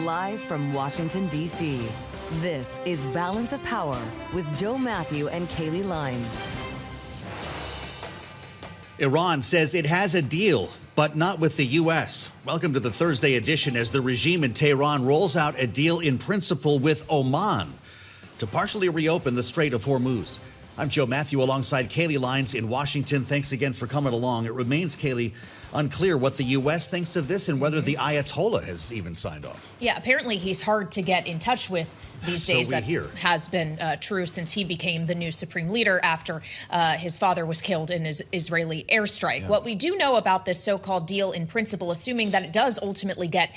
Live from Washington, D.C., this is Balance of Power with Joe Mathieu and Kailey Leinz. Iran says it has a deal, but not with the U.S. Welcome to the Thursday edition as the regime in Tehran rolls out a deal in principle with Oman to partially reopen the Strait of Hormuz. I'm Joe Mathieu alongside Kailey Leinz in Washington. Thanks again for coming along. It remains, Kailey, unclear what the U.S. thinks of this and whether the Ayatollah has even signed off. Yeah, apparently he's hard to get in touch with these days. That has been true since he became the new supreme leader after his father was killed in his Israeli airstrike. Yeah. What we do know about this so-called deal in principle, assuming that it does ultimately get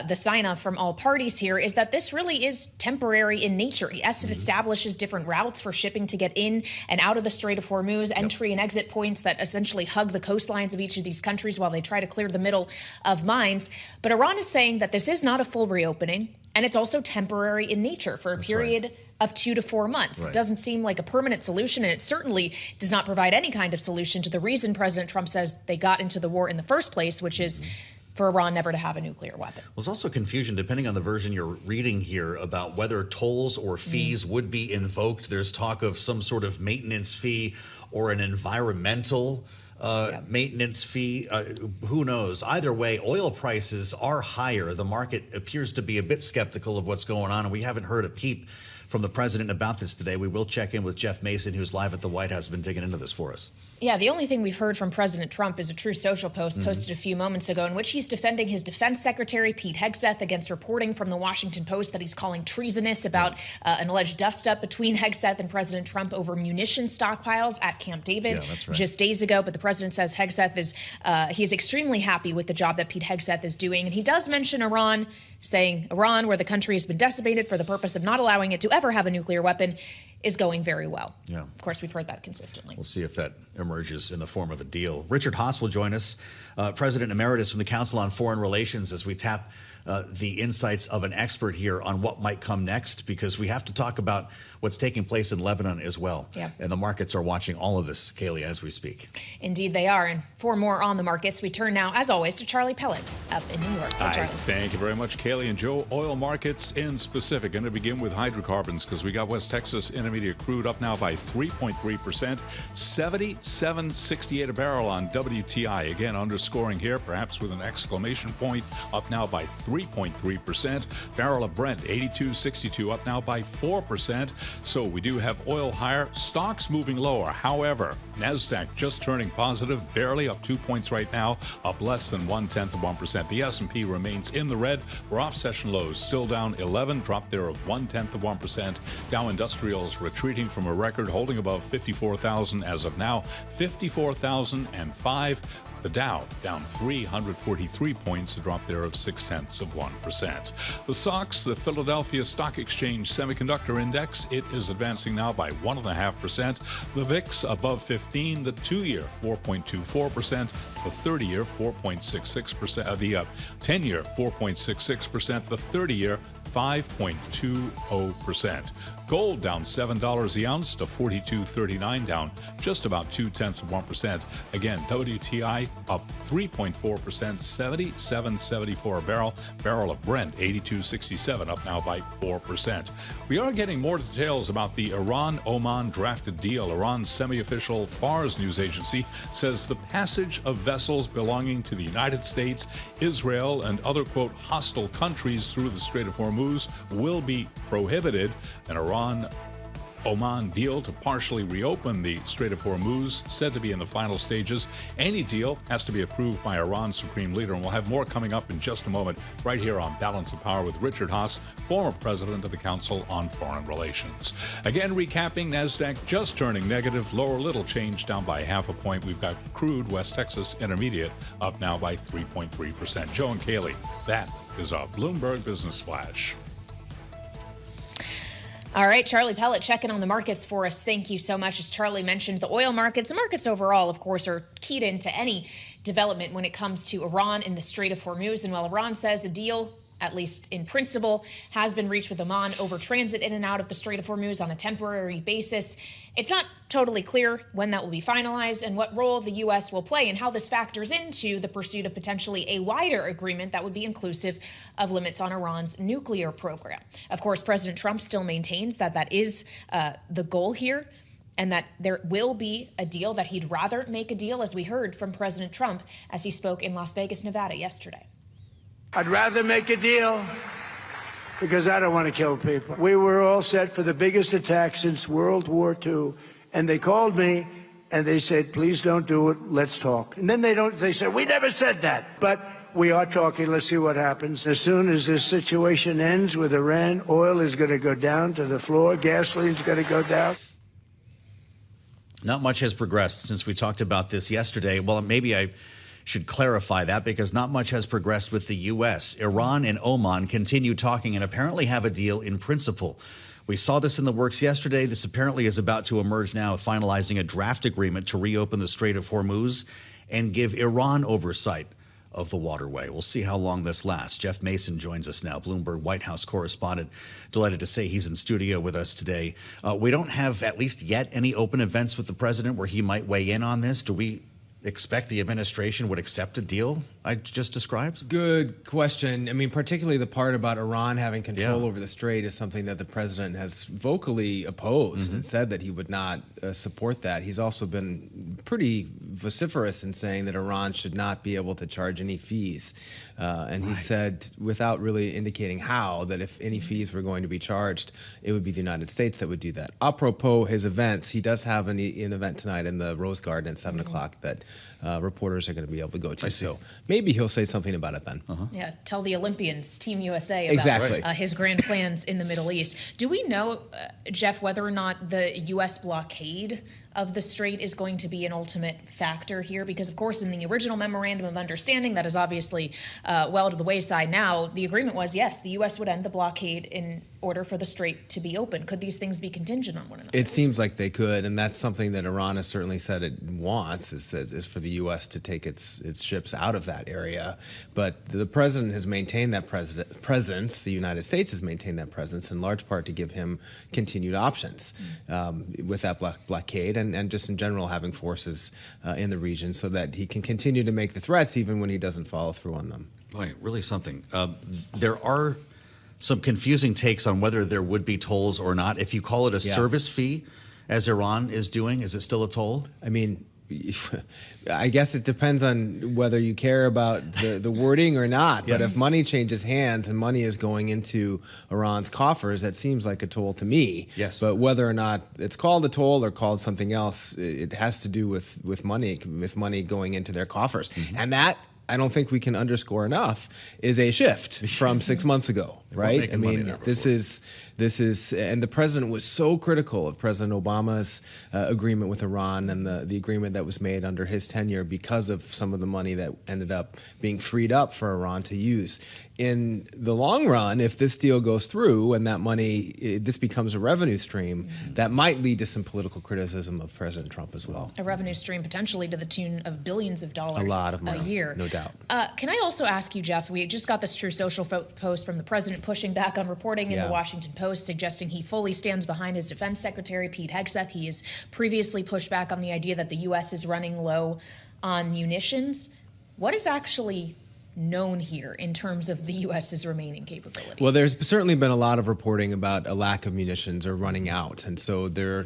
the sign-off from all parties here, is that this really is temporary in nature. Yes, it establishes different routes for shipping to get in and out of the Strait of Hormuz, entry and exit points that essentially hug the coastlines of each of these countries while they try to clear the middle of mines. But Iran is saying that this is not a full reopening, and it's also temporary in nature for a period of 2 to 4 months. It doesn't seem like a permanent solution, and it certainly does not provide any kind of solution to the reason President Trump says they got into the war in the first place, which is for Iran never to have a nuclear weapon. There's also confusion, depending on the version you're reading here, about whether tolls or fees would be invoked. There's talk of some sort of maintenance fee or an environmental maintenance fee. Who knows? Either way, oil prices are higher. The market appears to be a bit skeptical of what's going on, and we haven't heard a peep from the president about this today. We will check in with Jeff Mason, who's live at the White House, been digging into this for us. Yeah, the only thing we've heard from President Trump is a Truth Social post posted a few moments ago in which he's defending his defense secretary, Pete Hegseth, against reporting from the Washington Post that he's calling treasonous about an alleged dust-up between Hegseth and President Trump over munitions stockpiles at Camp David just days ago. But the president says Hegseth is he's extremely happy with the job that Pete Hegseth is doing. And he does mention Iran, saying Iran, where the country has been decimated for the purpose of not allowing it to ever have a nuclear weapon, is going very well. Yeah. Of course, we've heard that consistently. We'll see if that emerges in the form of a deal. Richard Haass will join us, President Emeritus from the Council on Foreign Relations, as we tap the insights of an expert here on what might come next, because we have to talk about what's taking place in Lebanon as well. Yeah. And the markets are watching all of this, Kailey, as we speak. Indeed they are. And for more on the markets, we turn now, as always, to Charlie Pellet up in New York. Hi, Charlie. Thank you very much, Kailey and Joe. Oil markets in specific. Going to begin with hydrocarbons because we got West Texas Intermediate crude up now by 3.3%, 77.68 a barrel on WTI. Again, underscoring here, perhaps with an exclamation point, up now by 3.3%. Barrel of Brent, 82.62, up now by 4%. So we do have oil higher, stocks moving lower. However, NASDAQ just turning positive, barely up 2 points right now, up less than 0.1%. The S&P remains in the red. We're off session lows, still down 11, drop there of 0.1%. Dow Industrials retreating from a record, holding above 54,000 as of now, 54,005. The Dow down 343 points, a drop there of 0.6%. The SOX, the Philadelphia Stock Exchange Semiconductor Index, it is advancing now by 1.5%. The VIX above 15, the 2-year 4.24%, the 30-year 4.66%, the 10-year 4.66%, the 30-year 5.20%. Gold down $7 the ounce to $42.39, down just about 0.2%. Again, WTI up 3.4%, 77.74 a barrel. Barrel of Brent, 82.67, up now by 4%. We are getting more details about the Iran-Oman drafted deal. Iran's semi-official FARS news agency says the passage of vessels belonging to the United States, Israel, and other, quote, hostile countries through the Strait of Hormuz will be prohibited. An Iran-Oman deal to partially reopen the Strait of Hormuz said to be in the final stages. Any deal has to be approved by Iran's supreme leader, and we'll have more coming up in just a moment right here on Balance of Power with Richard Haass, former president of the Council on Foreign Relations. Again, recapping, NASDAQ just turning negative, lower little change, down by 0.5 point. We've got crude West Texas Intermediate up now by 3.3%. Joe and Kailey, that is a Bloomberg Business Flash. All right, Charlie Pellet checking on the markets for us. Thank you so much. As Charlie mentioned, the oil markets, the markets overall, of course, are keyed into any development when it comes to Iran in the Strait of Hormuz. And while Iran says a deal at least in principle, has been reached with Oman over transit in and out of the Strait of Hormuz on a temporary basis. It's not totally clear when that will be finalized and what role the U.S. will play and how this factors into the pursuit of potentially a wider agreement that would be inclusive of limits on Iran's nuclear program. Of course, President Trump still maintains that that is the goal here and that there will be a deal, that he'd rather make a deal, as we heard from President Trump as he spoke in Las Vegas, Nevada yesterday. I'd rather make a deal because I don't want to kill people. We were all set for the biggest attack since World War II, and they called me and they said, please don't do it, let's talk. And then they said, we never said that. But we are talking, let's see what happens. As soon as this situation ends with Iran, oil is going to go down to the floor, gasoline's going to go down. Not much has progressed since we talked about this yesterday. Well, maybe I should clarify that, because not much has progressed with the U.S. Iran and Oman continue talking and apparently have a deal in principle. We saw this in the works yesterday. This apparently is about to emerge now, finalizing a draft agreement to reopen the Strait of Hormuz and give Iran oversight of the waterway. We'll see how long this lasts. Jeff Mason joins us now, Bloomberg White House correspondent. Delighted to say he's in studio with us today. We don't have, at least yet, any open events with the president where he might weigh in on this. Do we expect the administration would accept a deal I just described? Good question. I mean, particularly the part about Iran having control over the Strait is something that the president has vocally opposed and said that he would not support that. He's also been pretty vociferous in saying that Iran should not be able to charge any fees. And he said, without really indicating how, that if any fees were going to be charged, it would be the United States that would do that. Apropos his events, he does have an event tonight in the Rose Garden at 7 o'clock that reporters are going to be able to go to. So maybe he'll say something about it then. Yeah, tell the Olympians, Team USA, about his grand plans in the Middle East. Do we know, Jeff, whether or not the U.S. blockade of the Strait is going to be an ultimate factor here? Because, of course, in the original memorandum of understanding that is obviously well to the wayside now, the agreement was, yes, the U.S. would end the blockade in order for the Strait to be open. Could these things be contingent on one another? It seems like they could, and that's something that Iran has certainly said it wants, is for the U.S. to take its ships out of that area. But the president has maintained that presence, the United States has maintained that presence in large part to give him continued options with that blockade and just in general having forces in the region so that he can continue to make the threats even when he doesn't follow through on them. Boy, really something. There are some confusing takes on whether there would be tolls or not. If you call it a service fee, as Iran is doing, is it still a toll? I mean, I guess it depends on whether you care about the wording or not. But if money changes hands and money is going into Iran's coffers, that seems like a toll to me. Yes. But whether or not it's called a toll or called something else, it has to do with money going into their coffers. And that, I don't think we can underscore enough, is a shift from 6 months ago, right? I mean, this is, and the president was so critical of President Obama's agreement with Iran and the agreement that was made under his tenure because of some of the money that ended up being freed up for Iran to use. In the long run, if this deal goes through and that money, this becomes a revenue stream, that might lead to some political criticism of President Trump as well. A revenue stream potentially to the tune of billions of dollars a lot of money, a year. No doubt. Can I also ask you, Jeff, we just got this True Social post from the president pushing back on reporting in the Washington Post, suggesting he fully stands behind his defense secretary, Pete Hegseth. He has previously pushed back on the idea that the U.S. is running low on munitions. What is actually known here in terms of the U.S.'s remaining capabilities? Well, there's certainly been a lot of reporting about a lack of munitions or running out. And so there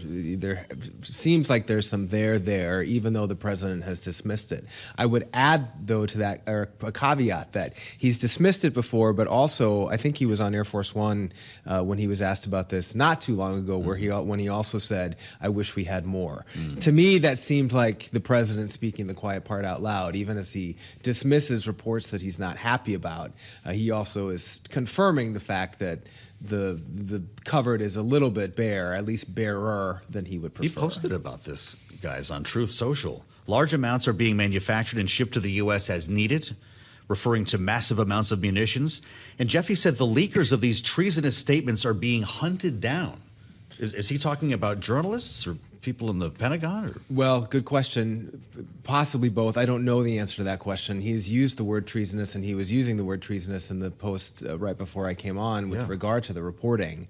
seems like there's some there, even though the president has dismissed it. I would add, though, to that, or a caveat, that he's dismissed it before, but also I think he was on Air Force One when he was asked about this not too long ago, when he also said, I wish we had more. To me, that seemed like the president speaking the quiet part out loud, even as he dismisses reports that he's not happy about. He also is confirming the fact that the cupboard is a little bit bare, at least barer than he would prefer. He posted about this, guys, on Truth Social. Large amounts are being manufactured and shipped to the U.S. as needed, referring to massive amounts of munitions. And Jeffy said the leakers of these treasonous statements are being hunted down. Is he talking about journalists or people in the Pentagon? Or? Well, good question. Possibly both. I don't know the answer to that question. He's used the word treasonous, and he was using the word treasonous in the post right before I came on with regard to the reporting,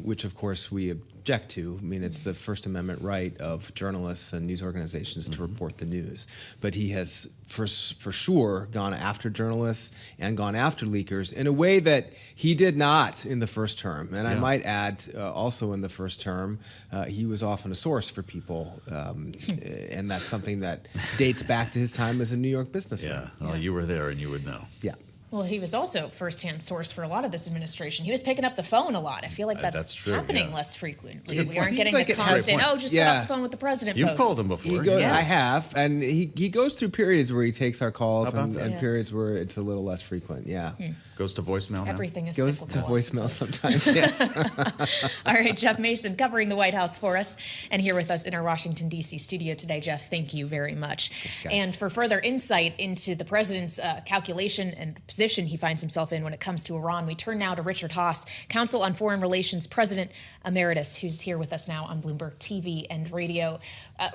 which, of course, we object to. I mean, it's the First Amendment right of journalists and news organizations to report the news. But he has, for sure, gone after journalists and gone after leakers in a way that he did not in the first term. And I might add, also in the first term, he was often a source for people, and that's something that dates back to his time as a New York businessman. Well, you were there and you would know. Yeah. Well, he was also firsthand source for a lot of this administration. He was picking up the phone a lot. I feel like that's true, happening less frequently. We aren't getting the constant, just get off the phone with the president. You've called him before. I have, and he goes through periods where he takes our calls and periods where it's a little less frequent. Goes to voicemail now? Everything is goes to voicemail sometimes. Yes. All right, Jeff Mason covering the White House for us and here with us in our Washington, D.C. studio today. Jeff, thank you very much. Thanks, and for further insight into the president's calculation and the position he finds himself in when it comes to Iran, we turn now to Richard Haass, Counsel on Foreign Relations President Emeritus, who's here with us now on Bloomberg TV and radio.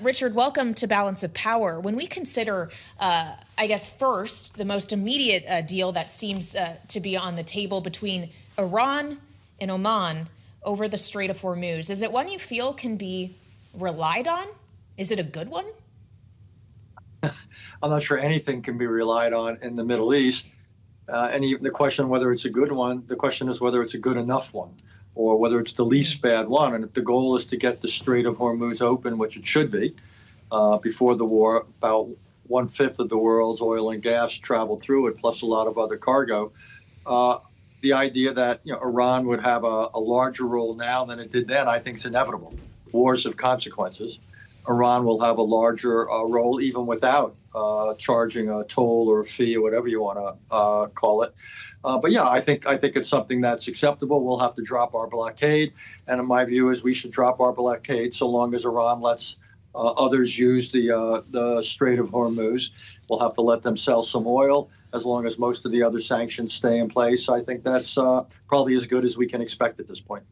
Richard, welcome to Balance of Power. When we consider, I guess, first, the most immediate deal that seems to be on the table between Iran and Oman over the Strait of Hormuz, is it one you feel can be relied on? Is it a good one? I'm not sure anything can be relied on in the Middle East. And even the question whether it's a good one, the question is whether it's a good enough one, or whether it's the least bad one. And if the goal is to get the Strait of Hormuz open, which it should be, before the war, about 1/5 of the world's oil and gas traveled through it, plus a lot of other cargo. The idea that Iran would have a larger role now than it did then, I think, is inevitable. Wars have consequences. Iran will have a larger role even without charging a toll or a fee or whatever you want to call it. But yeah, I think it's something that's acceptable. We'll have to drop our blockade, and in my view, is we should drop our blockade so long as Iran lets others use the Strait of Hormuz. We'll have to let them sell some oil as long as most of the other sanctions stay in place. I think that's probably as good as we can expect at this point.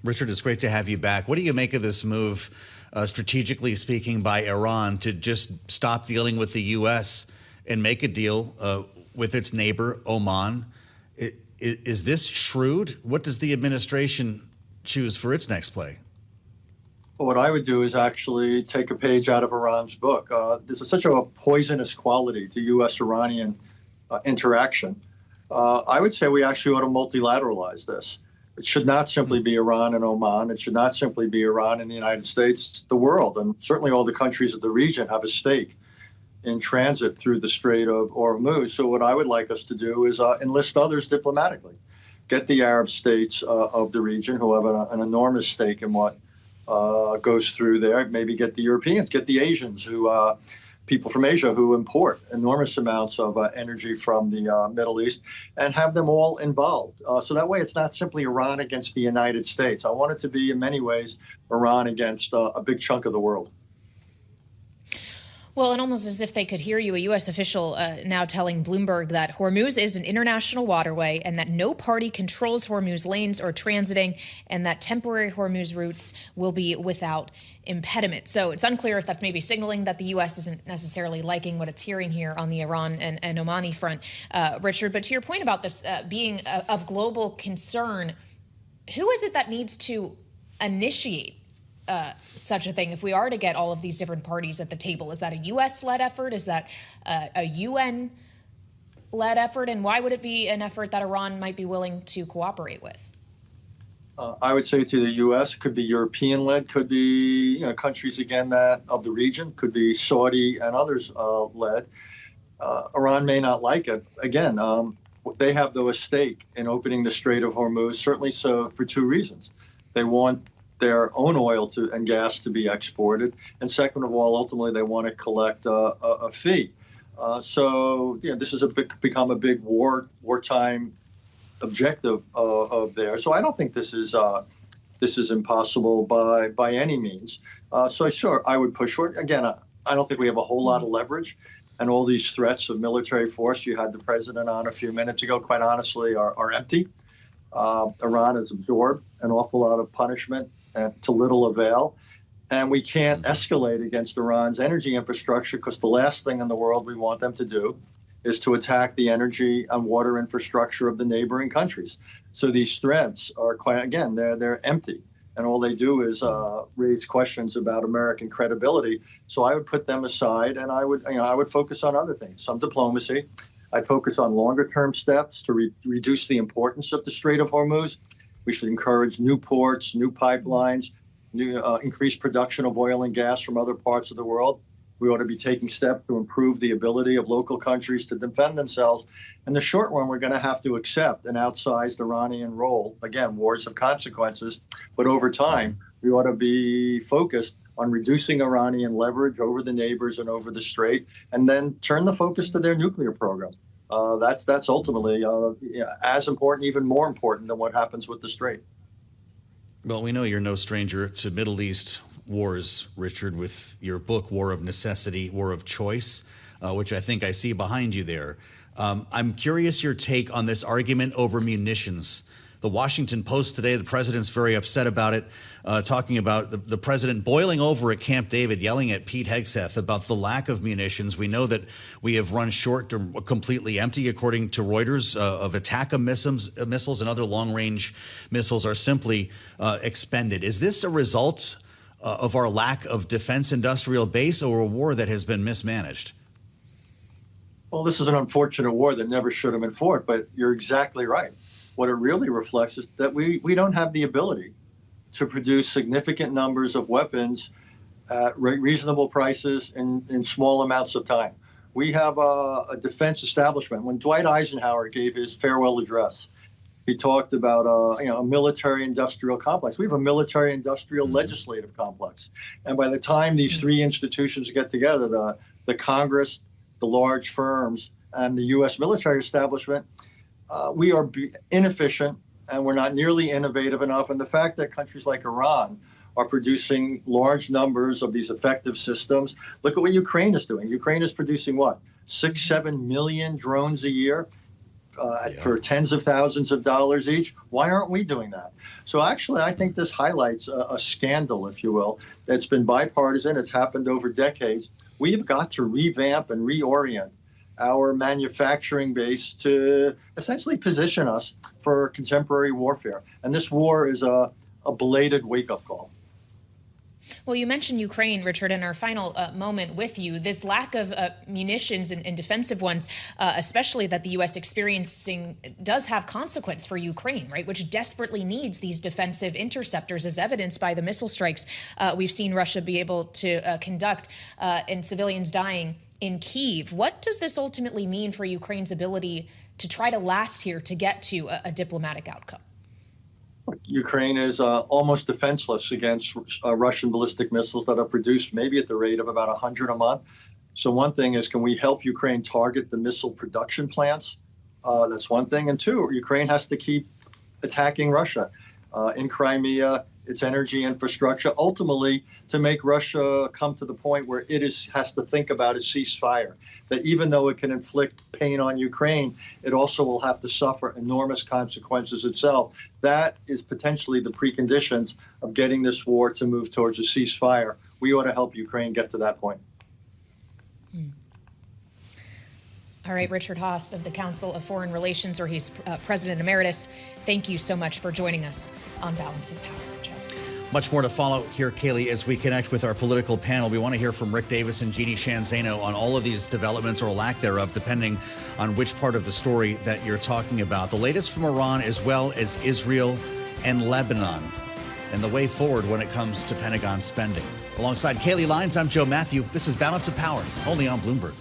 Richard, it's great to have you back. What do you make of this move, strategically speaking, by Iran to just stop dealing with the U.S. and make a deal with its neighbor, Oman? Is this shrewd? What does the administration choose for its next play? Well, what I would do is actually take a page out of Iran's book. There's such a poisonous quality to U.S.-Iranian interaction. I would say we actually ought to multilateralize this. It should not simply be Iran and Oman. It should not simply be Iran and the United States. The world, and certainly all the countries of the region, have a stake in transit through the Strait of Hormuz. So what I would like us to do is enlist others diplomatically. Get the Arab states of the region, who have an enormous stake in what goes through there. Maybe get the Europeans, get the Asians, people from Asia who import enormous amounts of energy from the Middle East, and have them all involved. So that way it's not simply Iran against the United States. I want it to be, in many ways, Iran against a big chunk of the world. Well, and almost as if they could hear you, a U.S. official now telling Bloomberg that Hormuz is an international waterway and that no party controls Hormuz lanes or transiting, and that temporary Hormuz routes will be without impediment. So it's unclear if that's maybe signaling that the U.S. isn't necessarily liking what it's hearing here on the Iran and Omani front, Richard. But to your point about this being of global concern, who is it that needs to initiate such a thing? If we are to get all of these different parties at the table, is that a U.S.-led effort? Is that a UN-led effort? And why would it be an effort that Iran might be willing to cooperate with? I would say to the U.S., could be European-led, could be countries, again, that of the region, could be Saudi and others led. Iran may not like it. Again, they have, though, a stake in opening the Strait of Hormuz, certainly so for two reasons. They want their own oil and gas to be exported, and second of all, ultimately, they want to collect a fee. So this has become a big wartime objective of theirs. So I don't think this is impossible by any means. So sure, I would push for it. Again, I don't think we have a whole lot of leverage, and all these threats of military force you had the president on a few minutes ago, quite honestly, are empty. Iran has absorbed an awful lot of punishment and to little avail. And we can't escalate against Iran's energy infrastructure, because the last thing in the world we want them to do is to attack the energy and water infrastructure of the neighboring countries. So these threats are quite, again, they're empty. And all they do is raise questions about American credibility. So I would put them aside, and I would focus on other things, some diplomacy. I'd focus on longer-term steps to reduce the importance of the Strait of Hormuz. We should encourage new ports, new pipelines, increased production of oil and gas from other parts of the world. We ought to be taking steps to improve the ability of local countries to defend themselves. In the short run, we're going to have to accept an outsized Iranian role. Again, wars have consequences. But over time, we ought to be focused on reducing Iranian leverage over the neighbors and over the Strait, and then turn the focus to their nuclear program. That's ultimately as important, even more important than what happens with the Strait. Well, we know you're no stranger to Middle East wars, Richard, with your book, War of Necessity, War of Choice, which I think I see behind you there. I'm curious your take on this argument over munitions. The Washington Post today, the president's very upset about it, talking about the president boiling over at Camp David, yelling at Pete Hegseth about the lack of munitions. We know that we have run short or completely empty, according to Reuters, of ATACMS missiles and other long-range missiles are simply expended. Is this a result of our lack of defense industrial base, or a war that has been mismanaged? Well, this is an unfortunate war that never should have been fought, but you're exactly right. What it really reflects is that we don't have the ability to produce significant numbers of weapons at reasonable prices in small amounts of time. We have a defense establishment. When Dwight Eisenhower gave his farewell address, he talked about a military-industrial complex. We have a military-industrial legislative complex. And by the time these three institutions get together, the Congress, the large firms, and the U.S. military establishment, we are inefficient, and we're not nearly innovative enough. And the fact that countries like Iran are producing large numbers of these effective systems. Look at what Ukraine is doing. Ukraine is producing what? 6-7 million drones a year for tens of thousands of dollars each. Why aren't we doing that? So actually, I think this highlights a scandal, if you will, that's been bipartisan. It's happened over decades. We've got to revamp and reorient our manufacturing base to essentially position us for contemporary warfare. And this war is a belated wake-up call. Well, you mentioned Ukraine, Richard, in our final moment with you. This lack of munitions and defensive ones, especially that the U.S. experiencing, does have consequence for Ukraine, right, which desperately needs these defensive interceptors, as evidenced by the missile strikes we've seen Russia be able to conduct and civilians dying in Kyiv. What does this ultimately mean for Ukraine's ability to try to last here, to get to a diplomatic outcome? Ukraine is almost defenseless against Russian ballistic missiles that are produced maybe at the rate of about 100 a month. So one thing is, can we help Ukraine target the missile production plants? That's one thing. And two, Ukraine has to keep attacking Russia in Crimea, its energy infrastructure, ultimately to make Russia come to the point where it has to think about a ceasefire. That even though it can inflict pain on Ukraine, it also will have to suffer enormous consequences itself. That is potentially the preconditions of getting this war to move towards a ceasefire. We ought to help Ukraine get to that point. All right, Richard Haass of the Council of Foreign Relations, or he's President Emeritus. Thank you so much for joining us on Balance of Power, Joe. Much more to follow here, Kailey, as we connect with our political panel. We want to hear from Rick Davis and Jeanne Zaino on all of these developments, or lack thereof, depending on which part of the story that you're talking about. The latest from Iran, as well as Israel and Lebanon, and the way forward when it comes to Pentagon spending. Alongside Kailey Leinz, I'm Joe Mathieu. This is Balance of Power, only on Bloomberg.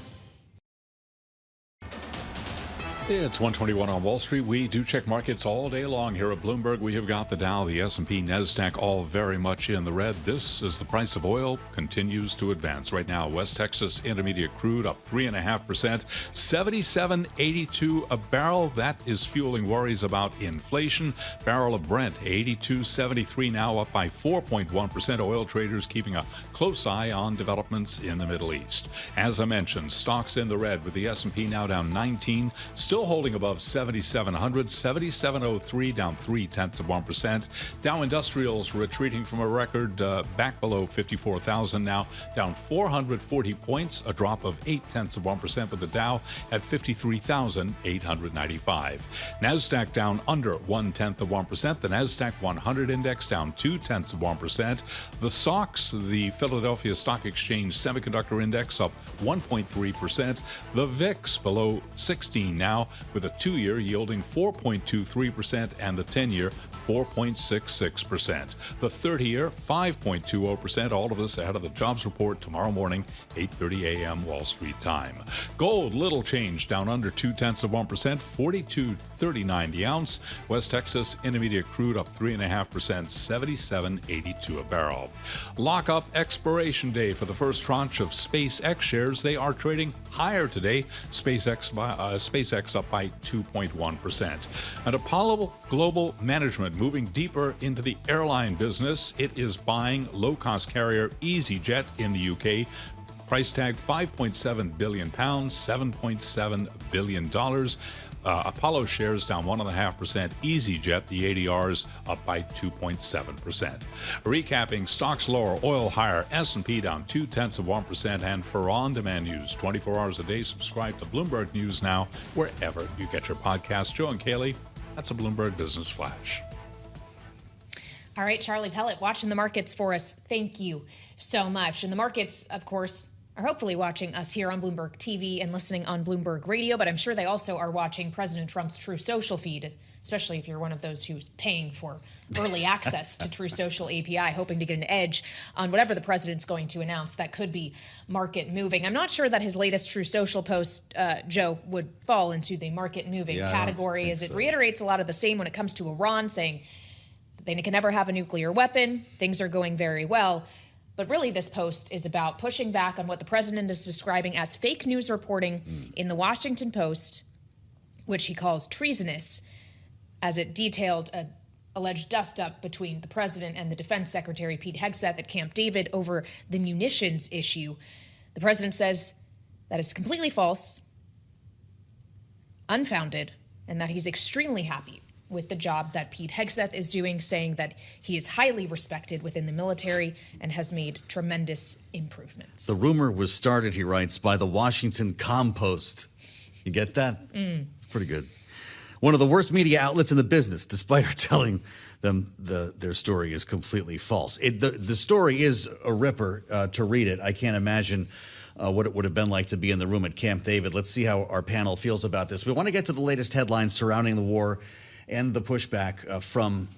It's 121 on Wall Street. We do check markets all day long here at Bloomberg. We have got the Dow, the S&P, NASDAQ all very much in the red. This is the price of oil continues to advance. Right now, West Texas Intermediate crude up 3.5%, 77.82 a barrel. That is fueling worries about inflation. Barrel of Brent, 82.73 now, up by 4.1%. Oil traders keeping a close eye on developments in the Middle East. As I mentioned, stocks in the red with the S&P now down 19, still still holding above 7,700, 7,703, down 0.3%. Dow Industrials retreating from a record back below 54,000 now, down 440 points, a drop of 0.8%, with the Dow at 53,895. NASDAQ down under 0.1%. The NASDAQ 100 index down 0.2%. The SOX, the Philadelphia Stock Exchange Semiconductor Index, up 1.3%. The VIX below 16 now, with a 2-year yielding 4.23% and the 10-year 4.66%. The 30-year 5.20%. All of this ahead of the jobs report tomorrow morning, 8:30 a.m. Wall Street time. Gold, little change, down under 0.2%, 42.39 the ounce. West Texas Intermediate crude up 3.5%, 77.82 a barrel. Lockup expiration day for the first tranche of SpaceX shares. They are trading higher today. SpaceX up by 2.1%. And Apollo Global Management moving deeper into the airline business. It is buying low-cost carrier EasyJet in the UK. Price tag £5.7 billion, $7.7 billion. Apollo shares down 1.5%. EasyJet, the ADRs, up by 2.7%. Recapping, stocks lower, oil higher, S&P down 0.2%. And for on-demand news, 24 hours a day, subscribe to Bloomberg News now, wherever you get your podcasts. Joe and Kailey, that's a Bloomberg Business Flash. All right, Charlie Pellet, watching the markets for us. Thank you so much. And the markets, of course, are hopefully watching us here on Bloomberg TV and listening on Bloomberg Radio, but I'm sure they also are watching President Trump's True Social feed, especially if you're one of those who's paying for early access to True Social API, hoping to get an edge on whatever the president's going to announce that could be market moving. I'm not sure that his latest True Social post, Joe, would fall into the market moving category, as it reiterates a lot of the same when it comes to Iran, saying they can never have a nuclear weapon, things are going very well. But really, this post is about pushing back on what the president is describing as fake news reporting in the Washington Post, which he calls treasonous, as it detailed an alleged dust-up between the president and the defense secretary, Pete Hegseth, at Camp David over the munitions issue. The president says that is completely false, unfounded, and that he's extremely happy with the job that Pete Hegseth is doing, saying that he is highly respected within the military and has made tremendous improvements. The rumor was started, he writes, by the Washington Compost. You get that? It's pretty good. One of the worst media outlets in the business, despite her telling them their story is completely false. The story is a ripper to read it. I can't imagine what it would have been like to be in the room at Camp David. Let's see how our panel feels about this. We want to get to the latest headlines surrounding the war and the pushback from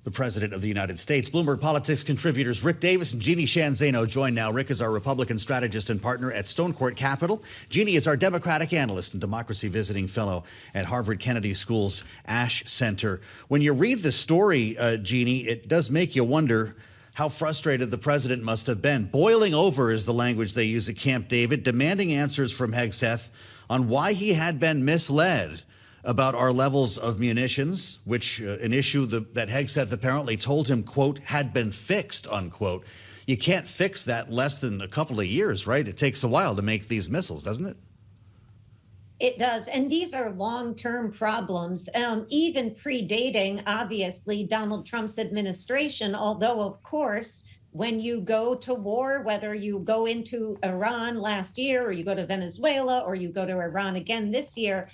the President of the United States. Bloomberg Politics contributors Rick Davis and Jeanne Zaino join now. Rick is our Republican strategist and partner at Stonecourt Capital. Jeanne is our Democratic analyst and democracy visiting fellow at Harvard Kennedy School's Ash Center. When you read the story, Jeanne, it does make you wonder how frustrated the president must have been. Boiling over is the language they use at Camp David, demanding answers from Hegseth on why he had been misled about our levels of munitions, which an issue that Hegseth apparently told him, quote, had been fixed, unquote. You can't fix that in less than a couple of years, right? It takes a while to make these missiles, doesn't it? It does. And these are long-term problems, even predating, obviously, Donald Trump's administration, although, of course, when you go to war, whether you go into Iran last year or you go to Venezuela or you go to Iran again this year,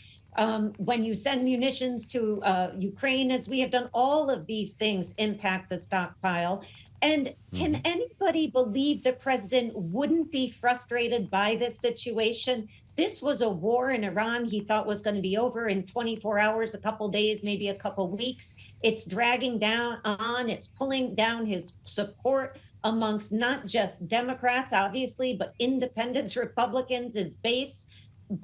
when you send munitions to Ukraine, as we have done, all of these things impact the stockpile. And can anybody believe the president wouldn't be frustrated by this situation? This was a war in Iran he thought was going to be over in 24 hours, a couple days, maybe a couple weeks. It's dragging down on, it's pulling down his support amongst not just Democrats, obviously, but independents, Republicans, his base.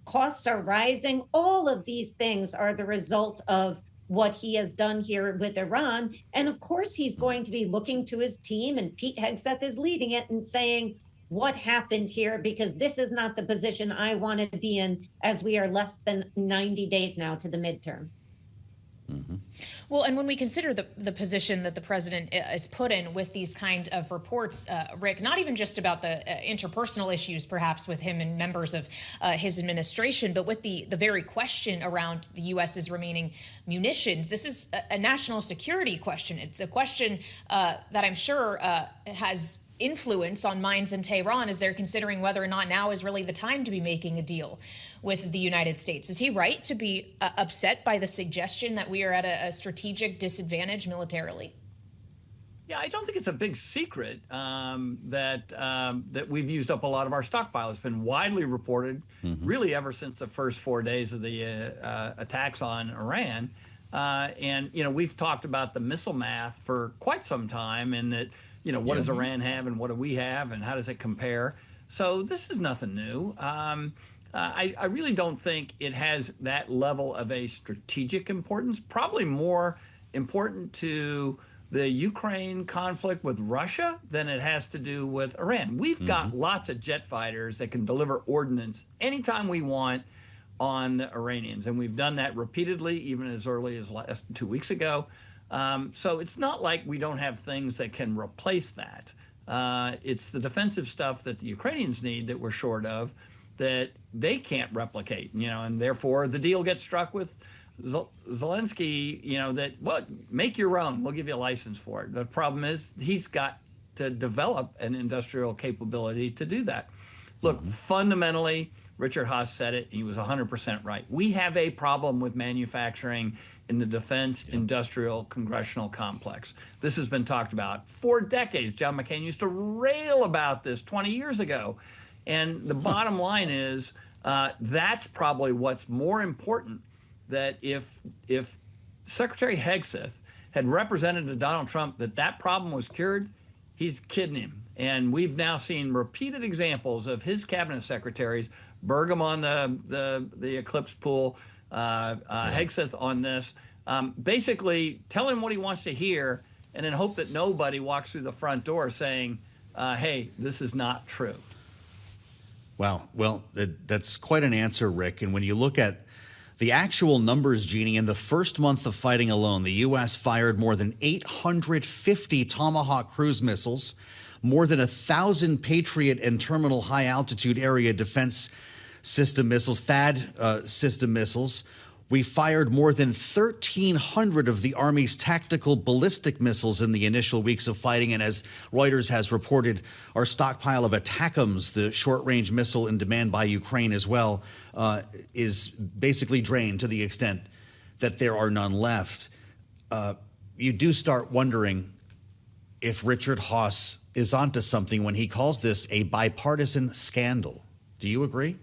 Costs are rising. All of these things are the result of what he has done here with Iran. And of course, he's going to be looking to his team, and Pete Hegseth is leading it and saying, what happened here? Because this is not the position I want to be in as we are less than 90 days now to the midterm. Well, and when we consider the position that the president is put in with these kind of reports, Rick, not even just about the interpersonal issues, perhaps with him and members of his administration, but with the very question around the U.S.'s remaining munitions, this is a national security question. It's a question that I'm sure has influence on minds in Tehran as they're considering whether or not now is really the time to be making a deal with the United States. Is he right to be upset by the suggestion that we are at a strategic disadvantage militarily? Yeah, I don't think it's a big secret that we've used up a lot of our stockpile. It's been widely reported, really ever since the first 4 days of the attacks on Iran. And, we've talked about the missile math for quite some time, and that, what does Iran have and what do we have and how does it compare? So this is nothing new. I really don't think it has that level of a strategic importance, probably more important to the Ukraine conflict with Russia than it has to do with Iran. We've got lots of jet fighters that can deliver ordnance anytime we want on the Iranians, and we've done that repeatedly, even as early as 2 weeks ago. So it's not like we don't have things that can replace that. It's the defensive stuff that the Ukrainians need that we're short of, that they can't replicate, and therefore the deal gets struck with Zelensky, that, make your own, we'll give you a license for it. The problem is he's got to develop an industrial capability to do that. Look, fundamentally, Richard Haass said it, he was 100% right. We have a problem with manufacturing in the defense industrial congressional complex. This has been talked about for decades. John McCain used to rail about this 20 years ago. And the bottom line is that's probably what's more important, that if Secretary Hegseth had represented to Donald Trump that problem was cured, he's kidding him. And we've now seen repeated examples of his cabinet secretaries, Burgum on the Eclipse pool, Hegseth on this, basically tell him what he wants to hear and then hope that nobody walks through the front door saying, hey, this is not true. Wow. Well, that's quite an answer, Rick. And when you look at the actual numbers, Jeanne, in the first month of fighting alone, the U.S. fired more than 850 Tomahawk cruise missiles, more than 1,000 Patriot and terminal high-altitude area defense system missiles, THAAD system missiles. We fired more than 1,300 of the Army's tactical ballistic missiles in the initial weeks of fighting. And as Reuters has reported, our stockpile of ATACMS, the short-range missile in demand by Ukraine as well, is basically drained to the extent that there are none left. You do start wondering if Richard Haass is onto something when he calls this a bipartisan scandal. Do you agree?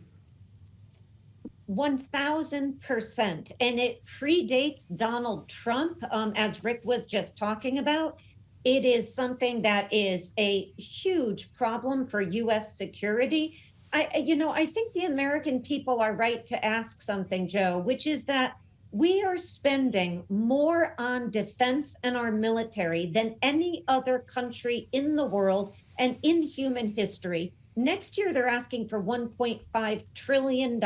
1,000%. And it predates Donald Trump, as Rick was just talking about. It is something that is a huge problem for U.S. security. I think the American people are right to ask something, Joe, which is that we are spending more on defense and our military than any other country in the world and in human history. Next year, they're asking for $1.5 trillion.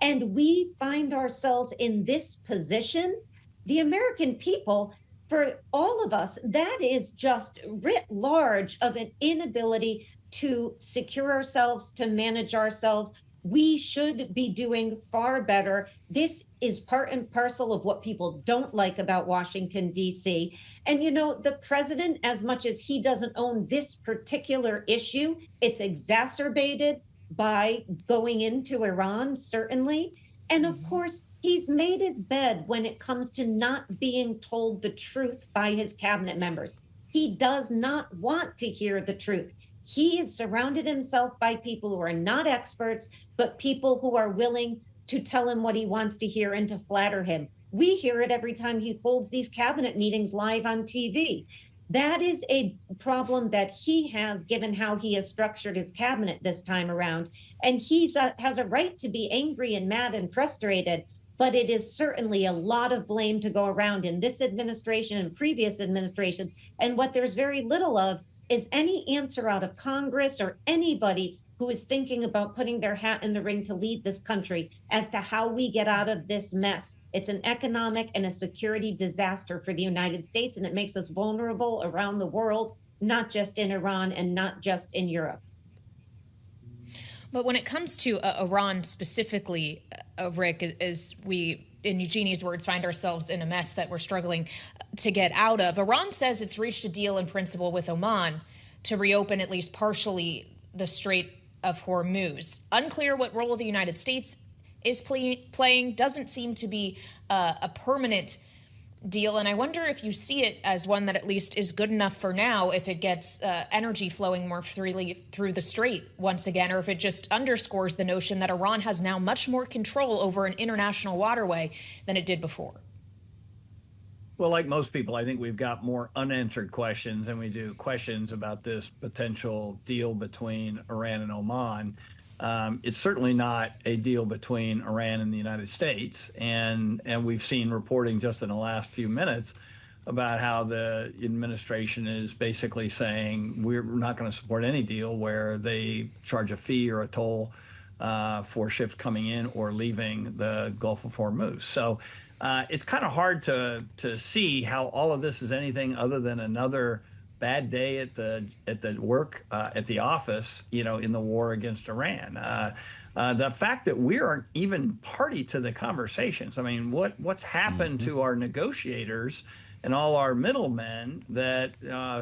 And we find ourselves in this position. The American people, for all of us, that is just writ large of an inability to secure ourselves, to manage ourselves. We should be doing far better. This is part and parcel of what people don't like about Washington, D.C. And, the president, as much as he doesn't own this particular issue, it's exacerbated by going into Iran, certainly. And of course, he's made his bed when it comes to not being told the truth by his cabinet members. He does not want to hear the truth. He has surrounded himself by people who are not experts, but people who are willing to tell him what he wants to hear and to flatter him. We hear it every time he holds these cabinet meetings live on TV. That is a problem that he has, given how he has structured his cabinet this time around. And he has a right to be angry and mad and frustrated, but it is certainly a lot of blame to go around in this administration and previous administrations. And what there's very little of is any answer out of Congress or anybody who is thinking about putting their hat in the ring to lead this country as to how we get out of this mess. It's an economic and a security disaster for the United States, and it makes us vulnerable around the world, not just in Iran and not just in Europe. But when it comes to Iran specifically, Rick, as we, in Eugenie's words, find ourselves in a mess that we're struggling to get out of, Iran says it's reached a deal in principle with Oman to reopen at least partially the Strait of Hormuz. Unclear what role the United States is playing. Doesn't seem to be a permanent deal. And I wonder if you see it as one that at least is good enough for now if it gets energy flowing more freely through the Strait once again, or if it just underscores the notion that Iran has now much more control over an international waterway than it did before. Well, like most people, I think we've got more unanswered questions than we do questions about this potential deal between Iran and Oman. It's certainly not a deal between Iran and the United States. And we've seen reporting just in the last few minutes about how the administration is basically saying we're not going to support any deal where they charge a fee or a toll for ships coming in or leaving the Gulf of Hormuz. So it's kind of hard to see how all of this is anything other than another bad day at the work at the office, in the war against Iran. The fact that we aren't even party to the conversations. I mean, what's happened to our negotiators and all our middlemen that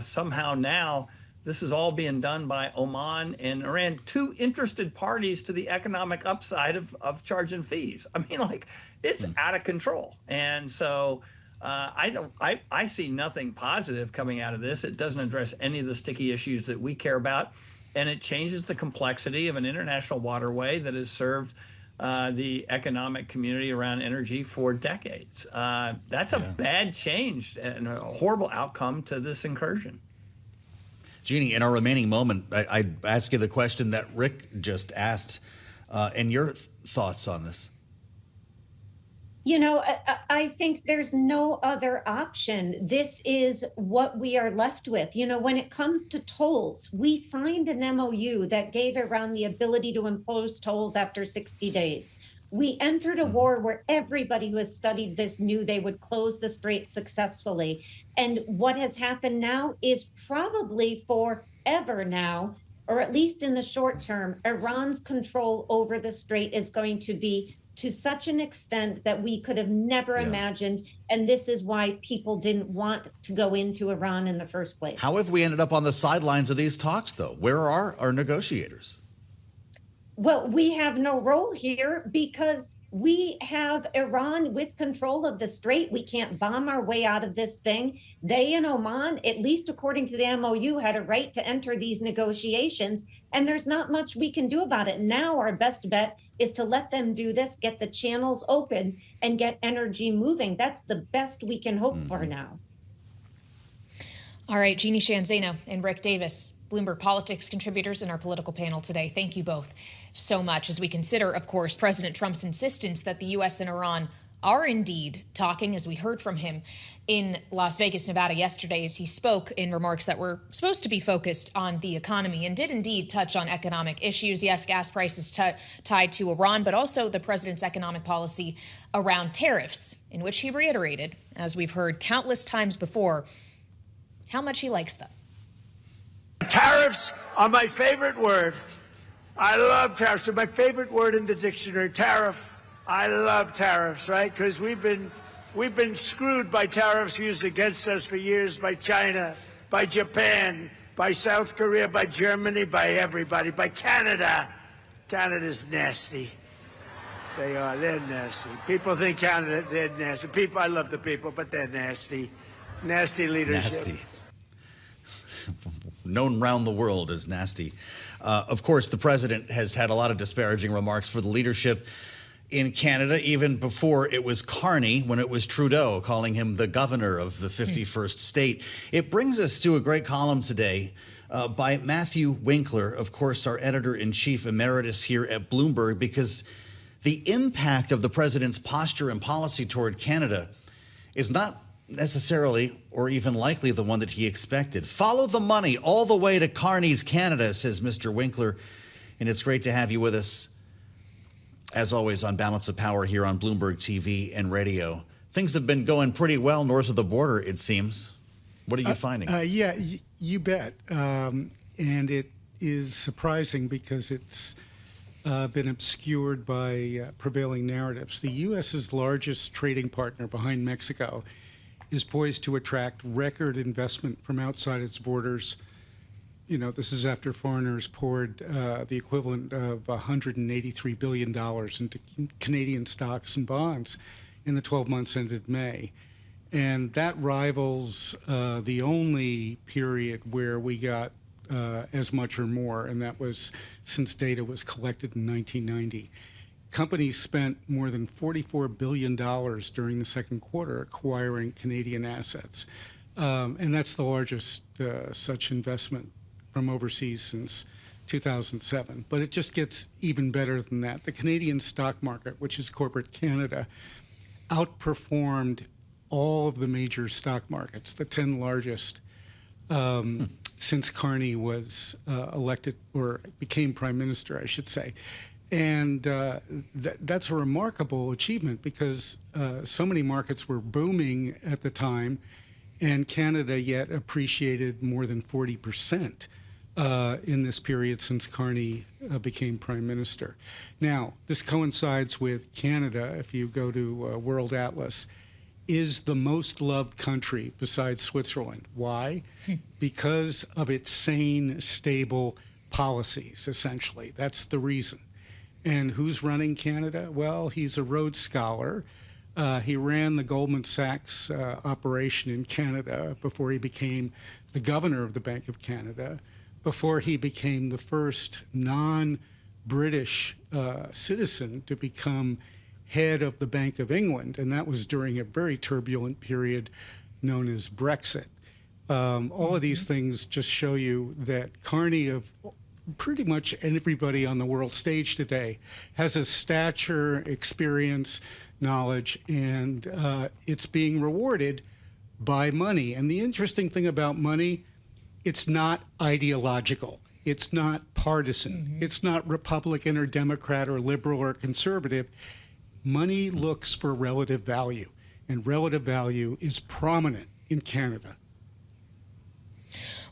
somehow now this is all being done by Oman and Iran, two interested parties to the economic upside of charging fees. I mean, it's out of control. And so I see nothing positive coming out of this. It doesn't address any of the sticky issues that we care about, and it changes the complexity of an international waterway that has served the economic community around energy for decades. That's a bad change and a horrible outcome to this incursion. Jeannie, in our remaining moment, I'd ask you the question that Rick just asked, and your thoughts on this. I think there's no other option. This is what we are left with. When it comes to tolls, we signed an MOU that gave Iran the ability to impose tolls after 60 days. We entered a war where everybody who has studied this knew they would close the Strait successfully. And what has happened now is probably forever now, or at least in the short term, Iran's control over the Strait is going to be to such an extent that we could have never imagined. And this is why people didn't want to go into Iran in the first place. How have we ended up on the sidelines of these talks, though? Where are our negotiators? Well, we have no role here because we have Iran with control of the Strait. We can't bomb our way out of this thing. They and Oman, at least according to the MOU, had a right to enter these negotiations, and there's not much we can do about it. Now our best bet is to let them do this, get the channels open, and get energy moving. That's the best we can hope for now. All right, Jeanne, Zaino, and Rick Davis, Bloomberg Politics contributors in our political panel today. Thank you both so much as we consider, of course, President Trump's insistence that the U.S. and Iran are indeed talking, as we heard from him in Las Vegas, Nevada yesterday, as he spoke in remarks that were supposed to be focused on the economy and did indeed touch on economic issues. Yes, gas prices tied to Iran, but also the president's economic policy around tariffs, in which he reiterated, as we've heard countless times before, how much he likes them. Tariffs are my favorite word. I love tariffs. They're my favorite word in the dictionary. Tariff. I love tariffs, right? Because we've been screwed by tariffs used against us for years by China, by Japan, by South Korea, by Germany, by everybody, by Canada. Canada's nasty. They are. They're nasty. People think Canada, they're nasty. People, I love the people, but they're nasty. Nasty leadership. Nasty. Known around the world as nasty. Of course, the president has had a lot of disparaging remarks for the leadership in Canada, even before it was Carney, when it was Trudeau, calling him the governor of the 51st state. It brings us to a great column today by Mathieu Winkler, of course, our editor-in-chief emeritus here at Bloomberg, because the impact of the president's posture and policy toward Canada is not necessarily or even likely the one that he expected. Follow the money all the way to Carney's Canada, says Mr. Winkler and it's great to have you with us, as always, on Balance of Power here on Bloomberg TV and radio. Things have been going pretty well north of the border, it seems. What are you finding? Yeah, you bet. And it is surprising because it's been obscured by prevailing narratives. The U.S.'s largest trading partner behind Mexico is poised to attract record investment from outside its borders. You know, this is after foreigners poured the equivalent of $183 billion into Canadian stocks and bonds in the 12 months ended May. And that rivals the only period where we got as much or more, and that was since data was collected in 1990. Companies spent more than $44 billion during the second quarter acquiring Canadian assets. And that's the largest such investment from overseas since 2007. But it just gets even better than that. The Canadian stock market, which is corporate Canada, outperformed all of the major stock markets, the 10 largest, since Carney was elected or became prime minister, I should say. And that's a remarkable achievement because so many markets were booming at the time, and Canada yet appreciated more than 40% in this period since Carney became prime minister. Now, this coincides with Canada, if you go to World Atlas, is the most loved country besides Switzerland. Why? Because of its sane, stable policies, essentially. That's the reason. And who's running Canada? Well, he's a Rhodes Scholar. He ran the Goldman Sachs operation in Canada before he became the governor of the Bank of Canada, before he became the first non-British citizen to become head of the Bank of England, and that was during a very turbulent period known as Brexit. All of these things just show you that Carney, of pretty much everybody on the world stage today, has a stature, experience, knowledge, and it's being rewarded by money. And the interesting thing about money, it's not ideological. It's not partisan. It's not Republican or Democrat or liberal or conservative. Money looks for relative value, and relative value is prominent in Canada.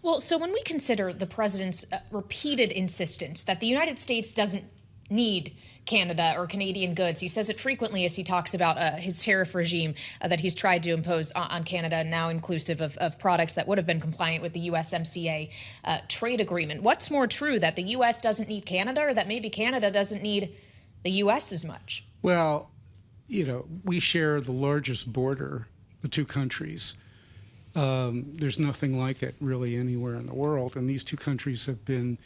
Well, so when we consider the president's repeated insistence that the United States doesn't need Canada or Canadian goods, he says it frequently as he talks about his tariff regime that he's tried to impose on Canada, now inclusive of products that would have been compliant with the USMCA trade agreement. What's more true, that the U.S. doesn't need Canada, or that maybe Canada doesn't need the U.S. as much? Well, you know, we share the largest border, the two countries. There's nothing like it really anywhere in the world. And these two countries have been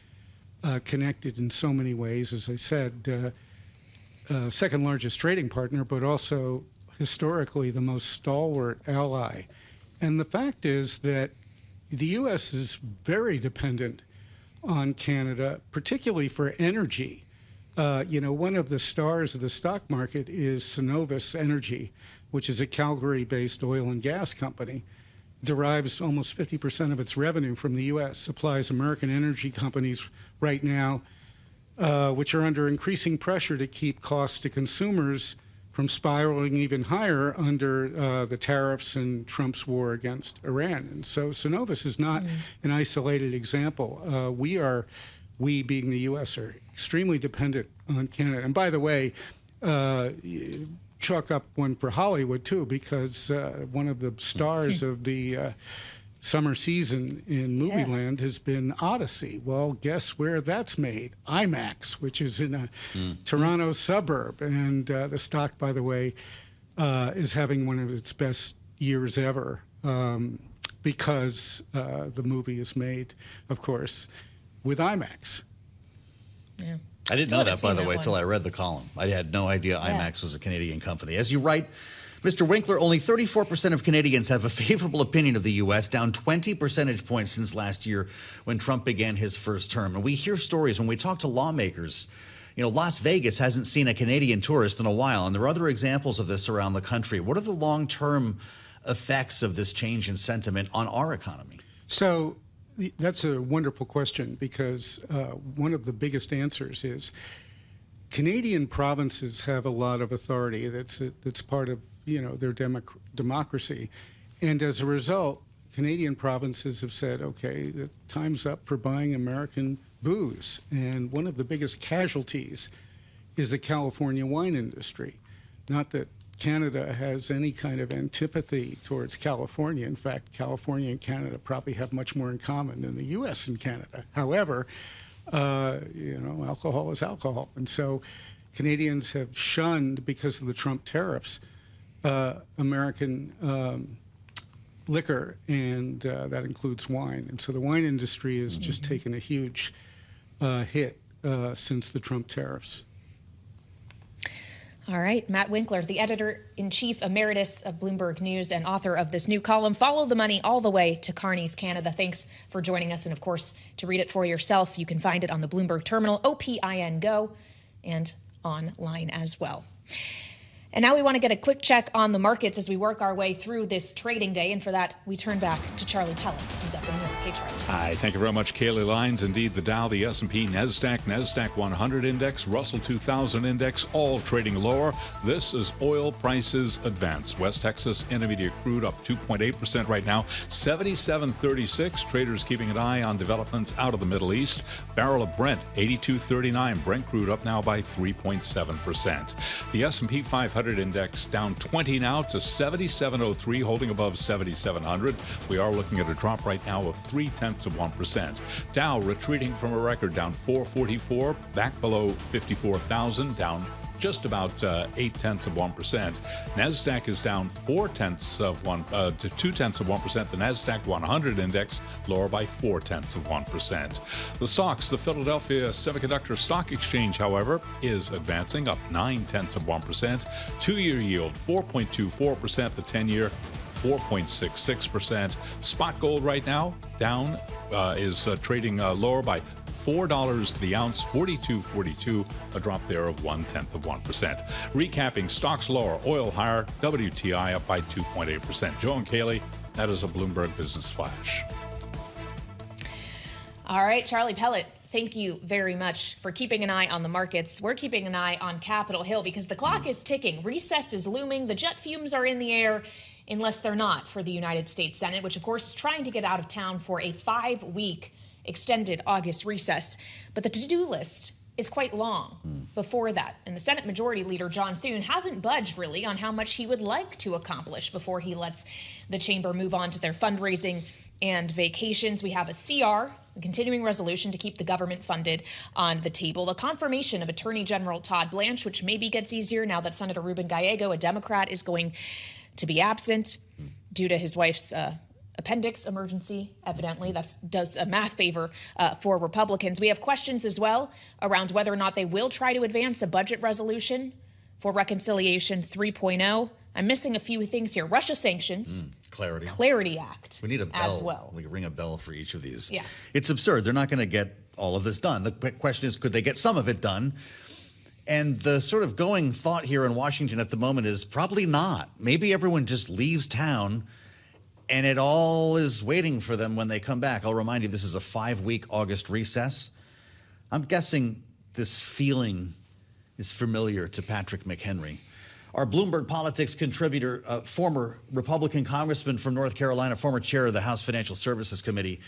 connected in so many ways. As I said, second largest trading partner, but also historically the most stalwart ally. And the fact is that the U.S. is very dependent on Canada, particularly for energy. You know, one of the stars of the stock market is Cenovus Energy, which is a Calgary-based oil and gas company. Derives almost 50% of its revenue from the U.S., supplies American energy companies right now, which are under increasing pressure to keep costs to consumers from spiraling even higher under the tariffs and Trump's war against Iran. And so Cenovus is not an isolated example. We being the U.S., are extremely dependent on Canada. And by the way, chalk up one for Hollywood, too, because one of the stars of the summer season in movie land has been Odyssey. Well, guess where that's made? IMAX, which is in a Toronto suburb. And the stock, by the way, is having one of its best years ever because the movie is made, of course, with IMAX. Yeah. I didn't know that, by the way, till I read the column. I had no idea IMAX was a Canadian company. As you write, Mr. Winkler, only 34% of Canadians have a favorable opinion of the U.S., down 20 percentage points since last year when Trump began his first term. And we hear stories when we talk to lawmakers. You know, Las Vegas hasn't seen a Canadian tourist in a while, and there are other examples of this around the country. What are the long-term effects of this change in sentiment on our economy? So That's a wonderful question, because one of the biggest answers is Canadian provinces have a lot of authority. That's part of their democracy, and as a result, Canadian provinces have said, okay, the time's up for buying American booze, and one of the biggest casualties is the California wine industry. Not that Canada has any kind of antipathy towards California. In fact, California and Canada probably have much more in common than the U.S. and Canada. However, alcohol is alcohol. And so Canadians have shunned, because of the Trump tariffs, American liquor, and that includes wine. And so the wine industry has just taken a huge hit since the Trump tariffs. All right, Matt Winkler, the editor-in-chief emeritus of Bloomberg News and author of this new column, Follow the Money All the Way to Carney's Canada. Thanks for joining us. And of course, to read it for yourself, you can find it on the Bloomberg Terminal, OPIN Go, and online as well. And now we want to get a quick check on the markets as we work our way through this trading day. And for that, we turn back to Charlie Pellet, who's up in New York. Hey, Charlie. Hi, thank you very much, Kailey. Leinz. Indeed, the Dow, the S&P, NASDAQ 100 index, Russell 2000 index, all trading lower. This is oil prices advance. West Texas Intermediate crude up 2.8% right now, 77.36. Traders keeping an eye on developments out of the Middle East. Barrel of Brent, 82.39. Brent crude up now by 3.7%. The S&P 500 index down 20 now to 77.03, holding above 7,700. We are looking at a drop right now of 0.3%. Dow retreating from a record, down 444, back below 54,000, down just about 0.8%. NASDAQ is down 0.4% to 0.2%. The NASDAQ 100 index lower by 0.4%. The stocks, the Philadelphia Semiconductor Stock Exchange, however, is advancing up 0.9%. 2-year yield 4.24%. The 10-year 4.66%. Spot gold right now down is trading lower by $4 the ounce, 42.42, a drop there of 0.1%. Recapping, stocks lower, oil higher, WTI up by 2.8%. Joe and Kailey, that is a Bloomberg Business Flash. All right, Charlie Pellet, thank you very much for keeping an eye on the markets. We're keeping an eye on Capitol Hill because the clock is ticking. Recess is looming. The jet fumes are in the air, unless they're not, for the United States Senate, which, of course, is trying to get out of town for a 5-week extended August recess. But the to-do list is quite long before that. And the Senate Majority Leader, John Thune, hasn't budged really on how much he would like to accomplish before he lets the chamber move on to their fundraising and vacations. We have a CR, a continuing resolution to keep the government funded, on the table. The confirmation of Attorney General Todd Blanche, which maybe gets easier now that Senator Ruben Gallego, a Democrat, is going to be absent due to his wife's appendix emergency, evidently. That does a math favor for Republicans. We have questions as well around whether or not they will try to advance a budget resolution for Reconciliation 3.0. I'm missing a few things here. Russia sanctions. Clarity Act. We need a bell as well. We can ring a bell for each of these. Yeah. It's absurd. They're not going to get all of this done. The question is, could they get some of it done? And the sort of going thought here in Washington at the moment is probably not. Maybe everyone just leaves town and it all is waiting for them when they come back. I'll remind you, this is a 5-week August recess. I'm guessing this feeling is familiar to Patrick McHenry. Our Bloomberg Politics contributor, former Republican congressman from North Carolina, former chair of the House Financial Services Committee,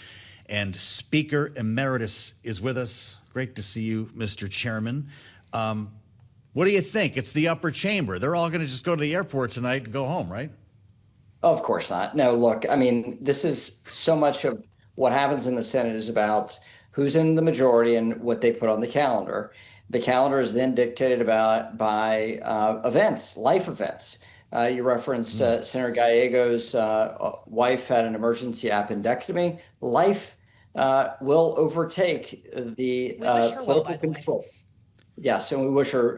and Speaker Emeritus is with us. Great to see you, Mr. Chairman. What do you think? It's the upper chamber. They're all going to just go to the airport tonight and go home, right? Of course not. No, look, I mean, this is so much of what happens in the Senate is about who's in the majority and what they put on the calendar. The calendar is then dictated by events, life events. You referenced Senator Gallego's wife had an emergency appendectomy. Life will overtake the political control. Yes, and we wish her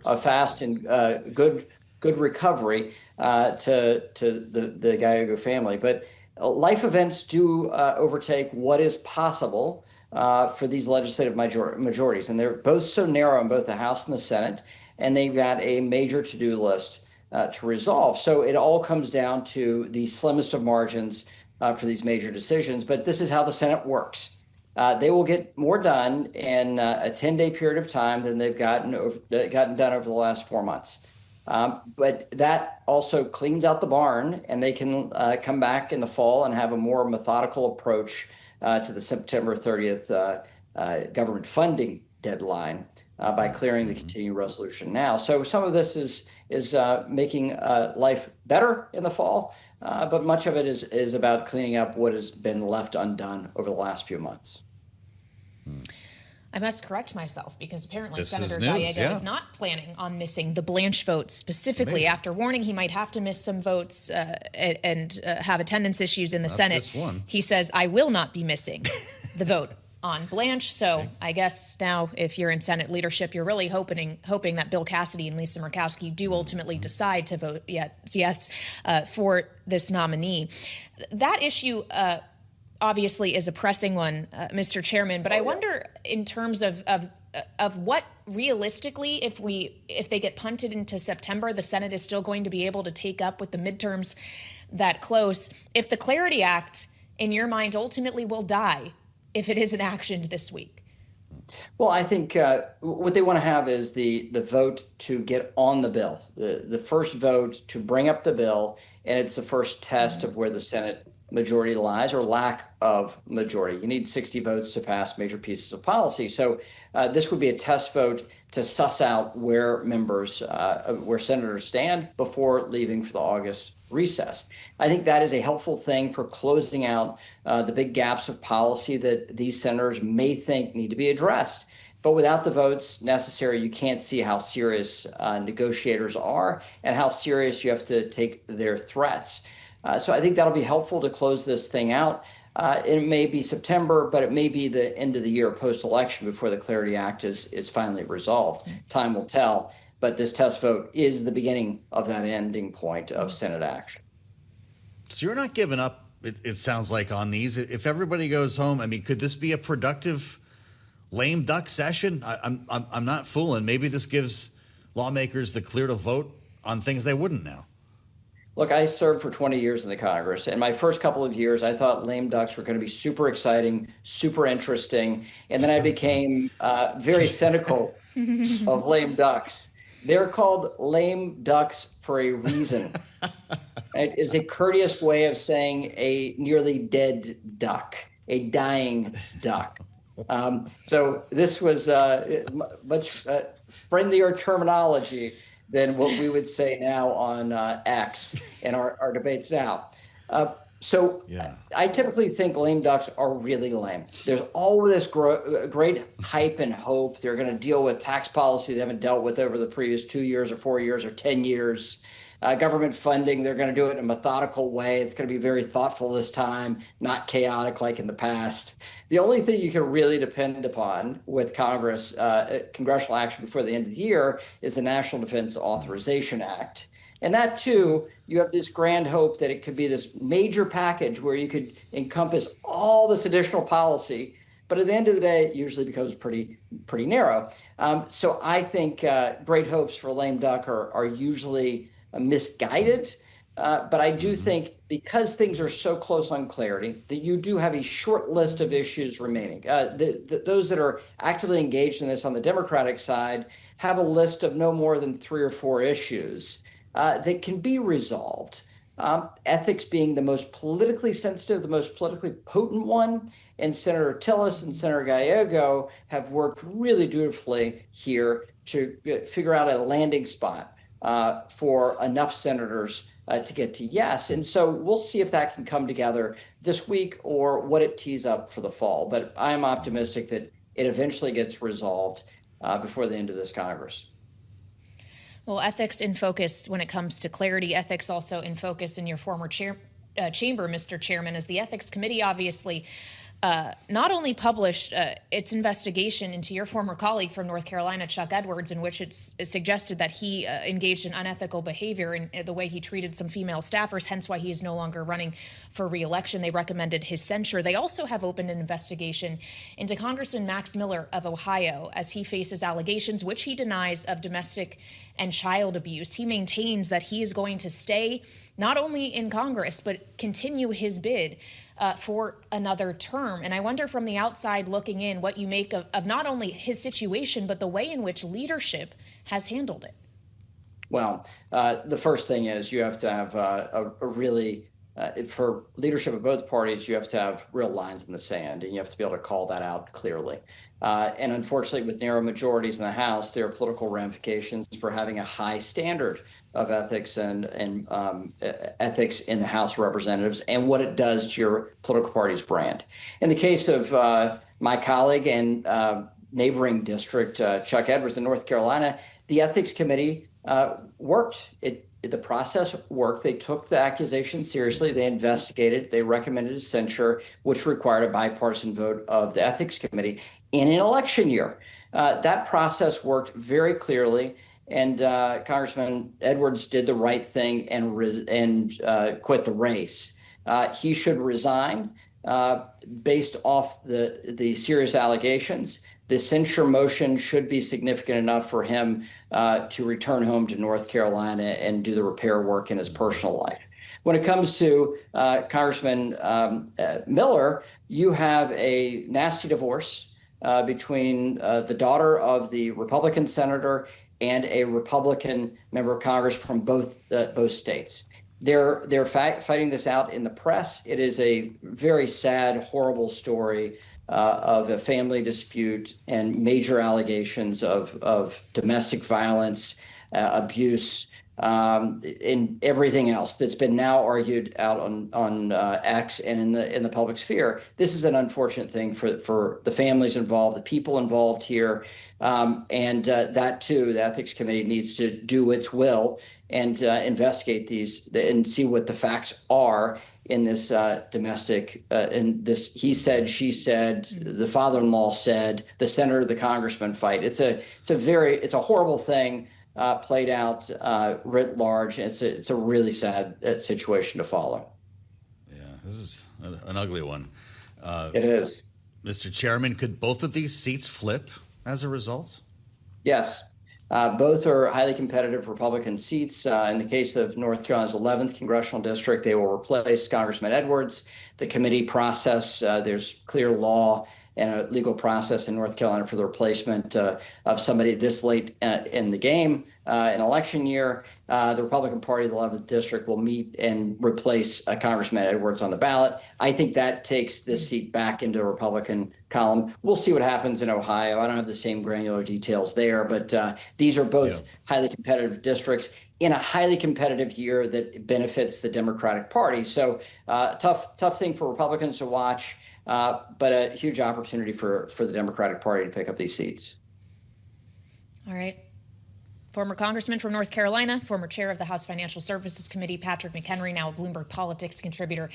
a fast and good recovery to the Gallego family. But life events do overtake what is possible for these legislative majorities. And they're both so narrow in both the House and the Senate, and they've got a major to-do list to resolve. So it all comes down to the slimmest of margins for these major decisions. But this is how the Senate works. They will get more done in a 10-day period of time than they've gotten done over the last 4 months. But that also cleans out the barn, and they can come back in the fall and have a more methodical approach to the September 30th government funding deadline by clearing the continuing resolution now. So some of this is making life better in the fall, but much of it is about cleaning up what has been left undone over the last few months. I must correct myself because apparently Senator Gallego is not planning on missing the Blanche vote specifically after warning he might have to miss some votes and have attendance issues in the Senate. He says, I will not be missing the vote on Blanche. So I guess now if you're in Senate leadership, you're really hoping that Bill Cassidy and Lisa Murkowski do ultimately decide to vote yes for this nominee. That issue obviously is a pressing one, Mr. Chairman, but I wonder in terms of what realistically, if they get punted into September, the Senate is still going to be able to take up with the midterms that close. If the Clarity Act, in your mind, ultimately will die if it isn't actioned this week. Well, I think what they want to have is the vote to get on the bill, the first vote to bring up the bill, and it's the first test of where the Senate majority lies or lack of majority. You need 60 votes to pass major pieces of policy. So this would be a test vote to suss out where senators stand before leaving for the August recess. I think that is a helpful thing for closing out the big gaps of policy that these senators may think need to be addressed. But without the votes necessary, you can't see how serious negotiators are and how serious you have to take their threats. So I think that'll be helpful to close this thing out. It may be September, but it may be the end of the year post-election before the Clarity Act is finally resolved. Time will tell. But this test vote is the beginning of that ending point of Senate action. So you're not giving up, it sounds like, on these. If everybody goes home, I mean, could this be a productive lame duck session? I'm not fooling. Maybe this gives lawmakers the clear to vote on things they wouldn't now. Look, I served for 20 years in the Congress, and my first couple of years, I thought lame ducks were going to be super exciting, super interesting, and then I became very cynical of lame ducks. They're called lame ducks for a reason. It is a courteous way of saying a nearly dead duck, a dying duck. So this was much friendlier terminology than what we would say now on X in our debates now. I typically think lame ducks are really lame. There's all this great hype and hope. They're going to deal with tax policy they haven't dealt with over the previous 2 years or 4 years or 10 years. Government funding, they're going to do it in a methodical way. It's going to be very thoughtful this time, not chaotic like in the past. The only thing you can really depend upon with congressional action before the end of the year is the National Defense Authorization Act. And that, too, you have this grand hope that it could be this major package where you could encompass all this additional policy. But at the end of the day, it usually becomes pretty narrow. So I think great hopes for a lame duck are usually misguided. But I do think because things are so close on clarity that you do have a short list of issues remaining. Those that are actively engaged in this on the Democratic side have a list of no more than 3 or 4 issues that can be resolved. Ethics being the most politically sensitive, the most politically potent one. And Senator Tillis and Senator Gallego have worked really dutifully here to figure out a landing spot for enough senators to get to yes. And so we'll see if that can come together this week or what it tees up for the fall. But I am optimistic that it eventually gets resolved before the end of this Congress. Well, ethics in focus when it comes to clarity, ethics also in focus in your former chamber, Mr. Chairman, as the Ethics Committee obviously not only published its investigation into your former colleague from North Carolina, Chuck Edwards, in which it suggested that he engaged in unethical behavior in the way he treated some female staffers, hence why he is no longer running for re-election. They recommended his censure. They also have opened an investigation into Congressman Max Miller of Ohio as he faces allegations, which he denies, of domestic and child abuse. He maintains that he is going to stay not only in Congress, but continue his bid for another term. And I wonder, from the outside looking in, what you make of not only his situation, but the way in which leadership has handled it. Well, the first thing is you have to have a really, for leadership of both parties, you have to have real lines in the sand, and you have to be able to call that out clearly. And unfortunately, with narrow majorities in the House, there are political ramifications for having a high standard of ethics and ethics in the House of Representatives and what it does to your political party's brand. In the case of my colleague and neighboring district, Chuck Edwards in North Carolina, the Ethics Committee worked. The process worked. They took the accusation seriously. They investigated. They recommended a censure, which required a bipartisan vote of the Ethics Committee in an election year. That process worked very clearly, and Congressman Edwards did the right thing and quit the race. He should resign based off the serious allegations. The censure motion should be significant enough for him to return home to North Carolina and do the repair work in his personal life. When it comes to Congressman Miller, you have a nasty divorce between the daughter of the Republican senator and a Republican member of Congress from both states. They're fighting this out in the press. It is a very sad, horrible story of a family dispute and major allegations of domestic violence, abuse, and everything else that's been now argued out on X and in the public sphere. This is an unfortunate thing for the families involved, the people involved here, and that too, the Ethics Committee needs to do its will and investigate these and see what the facts are in this domestic, in this he said, she said, the father-in-law said, the senator, the congressman fight. It's a horrible thing played out writ large. It's a really sad situation to follow. Yeah, this is an ugly one. It is. Mr. Chairman, could both of these seats flip as a result? Yes. Both are highly competitive Republican seats. In the case of North Carolina's 11th congressional district, they will replace Congressman Edwards. The committee process, there's clear law and a legal process in North Carolina for the replacement of somebody this late in the game. In election year, the Republican Party of the 11th district will meet and replace Congressman Edwards on the ballot. I think that takes this seat back into the Republican column. We'll see what happens in Ohio. I don't have the same granular details there, but these are both highly competitive districts in a highly competitive year that benefits the Democratic Party. So tough thing for Republicans to watch. But a huge opportunity for the Democratic Party to pick up these seats. All right. Former Congressman from North Carolina, former chair of the House Financial Services Committee, Patrick McHenry, now a Bloomberg Politics contributor.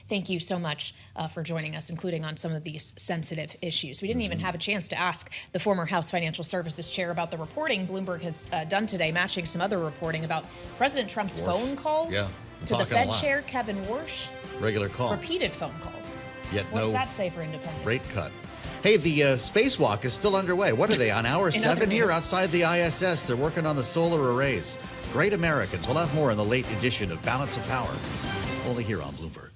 Thank you so much for joining us, including on some of these sensitive issues. We didn't even have a chance to ask the former House Financial Services chair about the reporting Bloomberg has done today, matching some other reporting about President Trump's phone calls to the Fed chair, Kevin Warsh. Regular call. Repeated phone calls. Yet What's that say for independence? Rate cut. Hey, the spacewalk is still underway. What are they, on hour 7 here outside the ISS? They're working on the solar arrays. Great Americans. We'll have more in the late edition of Balance of Power, only here on Bloomberg.